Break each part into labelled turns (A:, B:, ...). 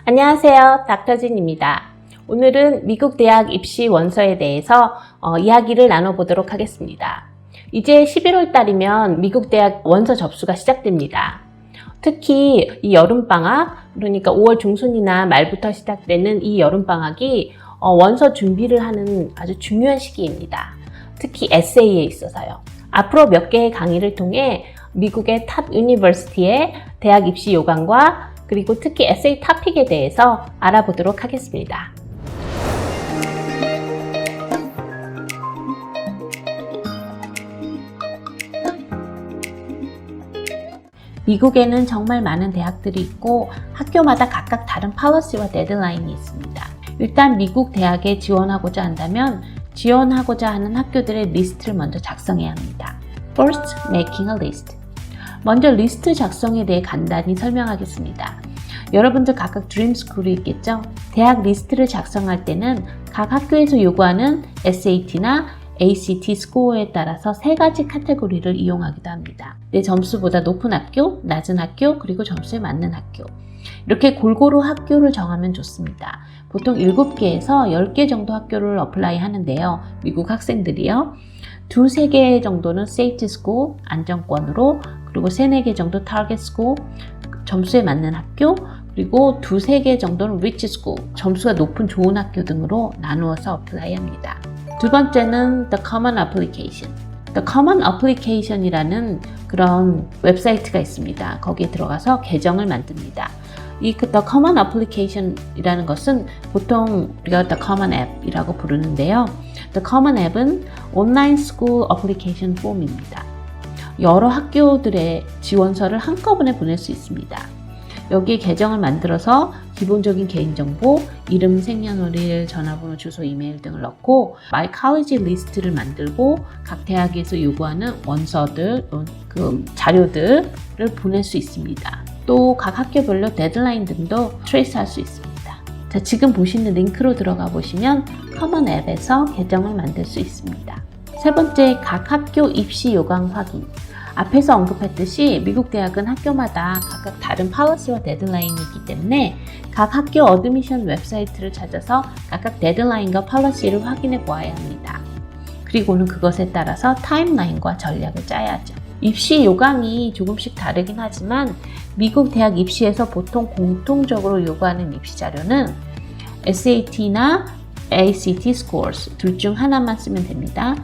A: 안녕하세요. 닥터진입니다. 오늘은 미국 대학 입시 원서에 대해서 이야기를 나눠보도록 하겠습니다. 이제 11월 달이면 미국 대학 원서 접수가 시작됩니다. 특히 이 여름방학, 그러니까 5월 중순이나 말부터 시작되는 이 여름방학이 원서 준비를 하는 아주 중요한 시기입니다. 특히 에세이에 있어서요. 앞으로 몇 개의 강의를 통해 미국의 탑 유니버시티의 대학 입시 요강과 그리고 특히 에세이 토픽에 대해서 알아보도록 하겠습니다. 미국에는 정말 많은 대학들이 있고 학교마다 각각 다른 policy와 데드라인이 있습니다. 일단 미국 대학에 지원하고자 한다면 지원하고자 하는 학교들의 리스트를 먼저 작성해야 합니다. First, making a list. 먼저 리스트 작성에 대해 간단히 설명하겠습니다. 여러분들 각각 드림스쿨이 있겠죠? 대학 리스트를 작성할 때는 각 학교에서 요구하는 SAT나 ACT 스코어에 따라서 세 가지 카테고리를 이용하기도 합니다. 내 점수보다 높은 학교, 낮은 학교, 그리고 점수에 맞는 학교. 이렇게 골고루 학교를 정하면 좋습니다. 보통 7개에서 10개 정도 학교를 어플라이 하는데요. 미국 학생들이요. 2-3개 정도는 safety school, 안정권으로, 그리고 3-4개 정도 target school, 점수에 맞는 학교, 그리고 2-3개 정도는 rich school, 점수가 높은 좋은 학교 등으로 나누어서 어플라이 합니다. 두 번째는 the common application. The common application이라는 그런 웹사이트가 있습니다. 거기에 들어가서 계정을 만듭니다. 이 The Common Application이라는 것은 보통 우리가 The Common App이라고 부르는데요. The Common App은 온라인 스쿨 어플리케이션 폼입니다. 여러 학교들의 지원서를 한꺼번에 보낼 수 있습니다. 여기에 계정을 만들어서 기본적인 개인정보, 이름, 생년월일, 전화번호, 주소, 이메일 등을 넣고 My College 리스트를 만들고 각 대학에서 요구하는 원서들, 그 자료들을 보낼 수 있습니다. 또 각 학교별로 데드라인 등도 트레이스 할 수 있습니다. 자, 지금 보시는 링크로 들어가 보시면 커먼 앱에서 계정을 만들 수 있습니다. 세 번째, 각 학교 입시 요강 확인. 앞에서 언급했듯이 미국 대학은 학교마다 각각 다른 policy와 데드라인이 있기 때문에 각 학교 어드미션 웹사이트를 찾아서 각각 데드라인과 policy를 확인해 보아야 합니다. 그리고는 그것에 따라서 타임라인과 전략을 짜야죠. 입시 요강이 조금씩 다르긴 하지만 미국 대학 입시에서 보통 공통적으로 요구하는 입시 자료는 SAT나 ACT scores 둘 중 하나만 쓰면 됩니다.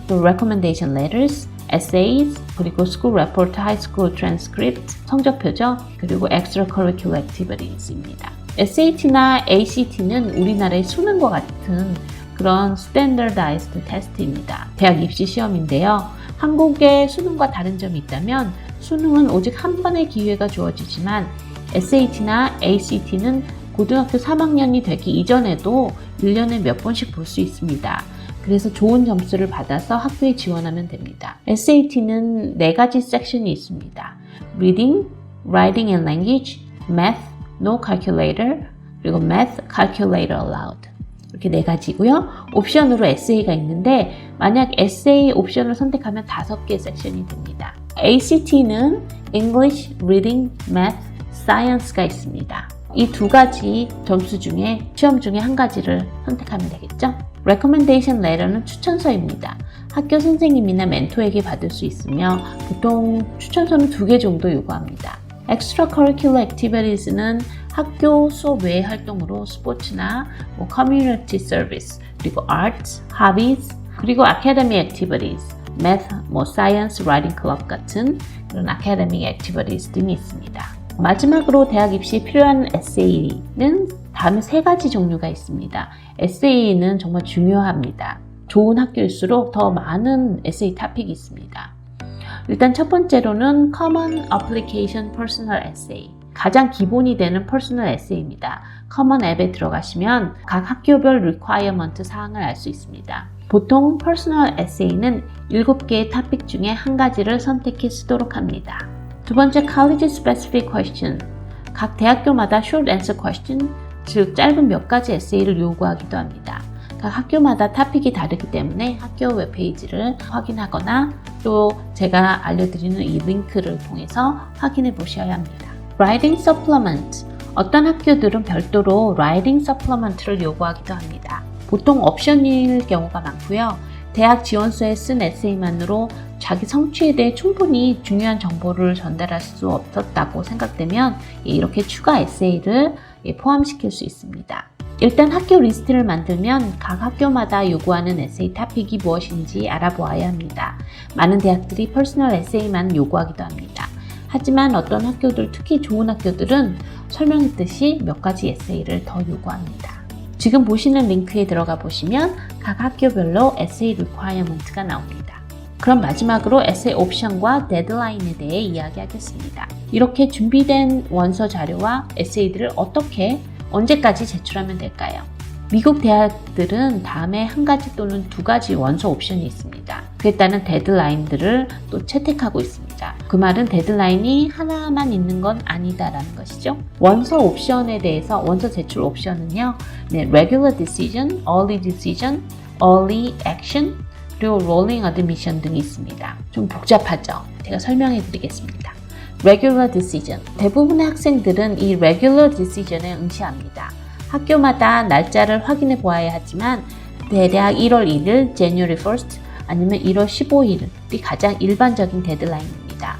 A: 또 recommendation letters, essays, 그리고 school report, high school transcript, 성적표죠. 그리고 extracurricular activities입니다. SAT나 ACT는 우리나라의 수능과 같은 그런 standardized test입니다. 대학 입시 시험인데요. 한국의 수능과 다른 점이 있다면 수능은 오직 한 번의 기회가 주어지지만 SAT나 ACT는 고등학교 3학년이 되기 이전에도 1년에 몇 번씩 볼 수 있습니다. 그래서 좋은 점수를 받아서 학교에 지원하면 됩니다. SAT는 4가지 섹션이 있습니다. Reading, Writing and Language, Math, No Calculator, 그리고 Math, Calculator Allowed. 이렇게 4가지고요. 옵션으로 에세이가 있는데 만약 에세이 옵션을 선택하면 5개의 섹션이 됩니다. ACT는 English, Reading, Math, Science가 있습니다. 이 2가지 점수 중에 시험 중에 한 가지를 선택하면 되겠죠? Recommendation Letter는 추천서입니다. 학교 선생님이나 멘토에게 받을 수 있으며 보통 추천서는 2개 정도 요구합니다. Extracurricular Activities는 학교 수업 외의 활동으로 스포츠나 Community Service, 그리고 Arts, Hobbies, 그리고 Academic Activities, Math, Science, Writing Club 같은 그런 Academic Activities 등이 있습니다. 마지막으로 대학 입시에 필요한 에세이는 다음에 3가지 종류가 있습니다. 에세이는 정말 중요합니다. 좋은 학교일수록 더 많은 에세이 토픽이 있습니다. 일단 첫 번째로는 Common Application Personal Essay. 가장 기본이 되는 퍼스널 에세이입니다. 커먼 앱에 들어가시면 각 학교별 requirement 사항을 알 수 있습니다. 보통 퍼스널 에세이는 7개의 토픽 중에 한 가지를 선택해 쓰도록 합니다. 두 번째, College Specific Question. 각 대학교마다 Short Answer Question, 즉 짧은 몇 가지 에세이를 요구하기도 합니다. 각 학교마다 토픽이 다르기 때문에 학교 웹페이지를 확인하거나 또 제가 알려드리는 이 링크를 통해서 확인해 보셔야 합니다. Writing Supplement. 어떤 학교들은 별도로 라이팅 서플리먼트를 요구하기도 합니다. 보통 옵션일 경우가 많고요. 대학 지원서에 쓴 에세이만으로 자기 성취에 대해 충분히 중요한 정보를 전달할 수 없었다고 생각되면 이렇게 추가 에세이를 포함시킬 수 있습니다. 일단 학교 리스트를 만들면 각 학교마다 요구하는 에세이 토픽이 무엇인지 알아보아야 합니다. 많은 대학들이 퍼스널 에세이만 요구하기도 합니다. 하지만 어떤 학교들, 특히 좋은 학교들은 설명했듯이 몇 가지 에세이를 더 요구합니다. 지금 보시는 링크에 들어가 보시면 각 학교별로 에세이 리ኳ이어먼트가 나옵니다. 그럼 마지막으로 에세이 옵션과 데드라인에 대해 이야기하겠습니다. 이렇게 준비된 원서 자료와 에세이들을 어떻게 언제까지 제출하면 될까요? 미국 대학들은 다음에 한 가지 또는 두 가지 원서 옵션이 있습니다. 그에 따른 데드라인들을 또 채택하고 있습니다. 그 말은 데드라인이 하나만 있는 건 아니다라는 것이죠. 원서 옵션에 대해서 원서 제출 옵션은요, regular decision, early decision, early action, 그리고 rolling admission 등이 있습니다. 좀 복잡하죠? 제가 설명해 드리겠습니다. regular decision. 대부분의 학생들은 이 regular decision에 응시합니다. 학교마다 날짜를 확인해 보아야 하지만 대략 1월 1일, January 1st 아니면 1월 15일이 가장 일반적인 데드라인입니다.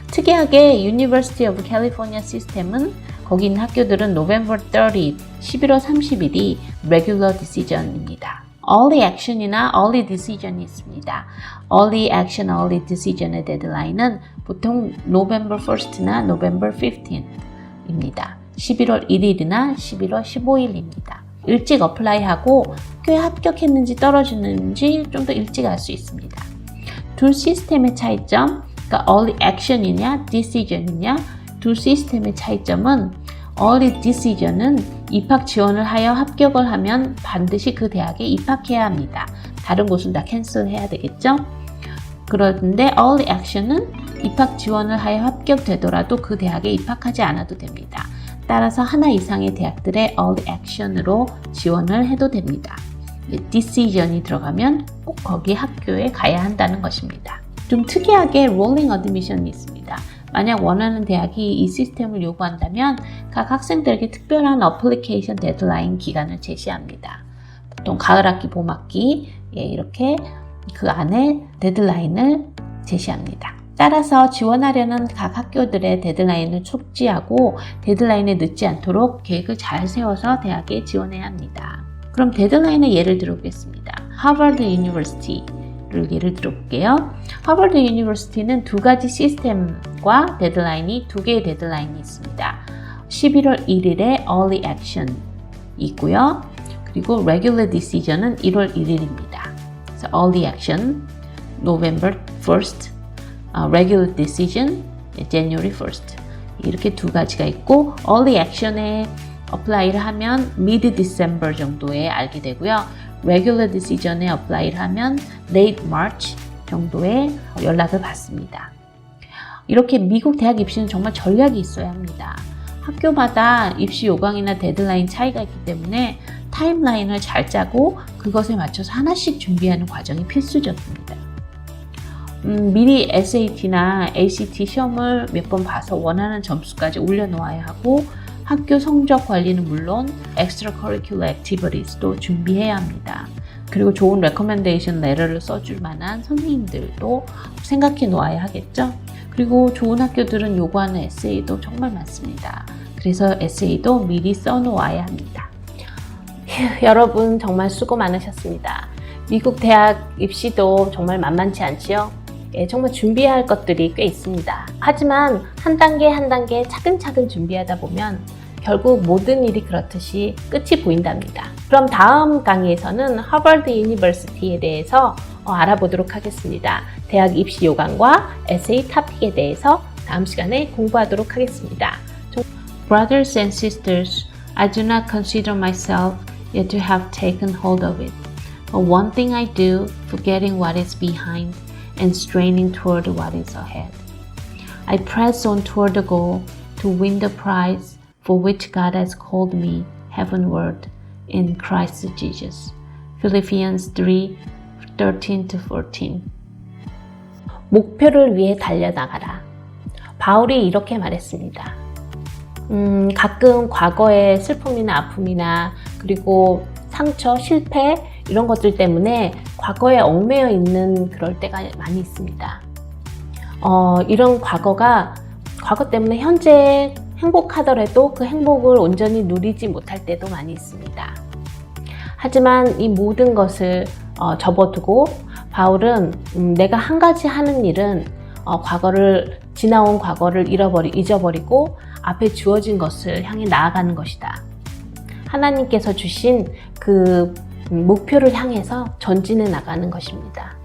A: 특이하게 University of California 시스템은 거기 있는 학교들은 November 30일, 11월 30일이 regular decision입니다. Early action이나 early decision이 있습니다. Early action, early decision의 데드라인은 보통 November 1st나 November 15일입니다. 11월 1일이나 11월 15일입니다. 일찍 어플라이하고 학교에 합격했는지 떨어지는지 좀 더 일찍 알 수 있습니다. 두 시스템의 차이점, 그러니까 early action이냐 decision이냐, 두 시스템의 차이점은 early decision은 입학 지원을 하여 합격을 하면 반드시 그 대학에 입학해야 합니다. 다른 곳은 다 캔슬해야 되겠죠? 그런데 early action은 입학 지원을 하여 합격되더라도 그 대학에 입학하지 않아도 됩니다. 따라서 하나 이상의 대학들의 early action으로 지원을 해도 됩니다. decision이 들어가면 꼭 거기 학교에 가야 한다는 것입니다. 좀 특이하게 rolling admission이 있습니다. 만약 원하는 대학이 이 시스템을 요구한다면 각 학생들에게 특별한 어플리케이션 데드라인 기간을 제시합니다. 보통 가을학기, 봄학기 이렇게 그 안에 데드라인을 제시합니다. 따라서 지원하려는 각 학교들의 데드라인을 촉지하고 데드라인에 늦지 않도록 계획을 잘 세워서 대학에 지원해야 합니다. 그럼 데드라인의 예를 들어보겠습니다. 하버드 유니버시티를 예를 들어볼게요. 하버드 유니버시티는 두 가지 시스템과 데드라인이 두 개의 데드라인이 있습니다. 11월 1일에 early action 있고요. 그리고 regular decision은 1월 1일입니다. 그래서 early action, November 1st, regular decision, January 1st 이렇게 두 가지가 있고 early action에 어플라이를 하면 mid-December 정도에 알게 되고요. regular decision에 어플라이를 하면 late March 정도에 연락을 받습니다. 이렇게 미국 대학 입시는 정말 전략이 있어야 합니다. 학교마다 입시 요강이나 데드라인 차이가 있기 때문에 타임라인을 잘 짜고 그것에 맞춰서 하나씩 준비하는 과정이 필수적입니다. 미리 SAT나 ACT 시험을 몇 번 봐서 원하는 점수까지 올려놓아야 하고 학교 성적 관리는 물론 extracurricular activities도 준비해야 합니다. 그리고 좋은 recommendation letter를 써줄 만한 선생님들도 생각해 놓아야 하겠죠. 그리고 좋은 학교들은 요구하는 에세이도 정말 많습니다. 그래서 에세이도 미리 써놓아야 합니다. 여러분 정말 수고 많으셨습니다. 미국 대학 입시도 정말 만만치 않지요? 정말 준비해야 할 것들이 꽤 있습니다. 하지만 한 단계 한 단계 차근차근 준비하다 보면 결국 모든 일이 그렇듯이 끝이 보인답니다. 그럼 다음 강의에서는 하버드 유니버시티에 대해서 알아보도록 하겠습니다. 대학 입시 요강과 에세이 토픽에 대해서 다음 시간에 공부하도록 하겠습니다. Brothers and sisters, I do not consider myself yet to have taken hold of it. But one thing I do, forgetting what is behind and straining toward what is ahead. I press on toward the goal to win the prize for which God has called me heavenward in Christ Jesus. Philippians 3:13-14. 목표를 위해 달려나가라. 바울이 이렇게 말했습니다. 가끔 과거의 슬픔이나 아픔이나 그리고 상처, 실패 이런 것들 때문에 과거에 얽매여 있는 그럴 때가 많이 있습니다. 이런 과거 때문에 현재 행복하더라도 그 행복을 온전히 누리지 못할 때도 많이 있습니다. 하지만 이 모든 것을 접어두고 바울은 내가 한 가지 하는 일은 지나온 과거를 잊어버리고 앞에 주어진 것을 향해 나아가는 것이다. 하나님께서 주신 그 목표를 향해서 전진해 나가는 것입니다.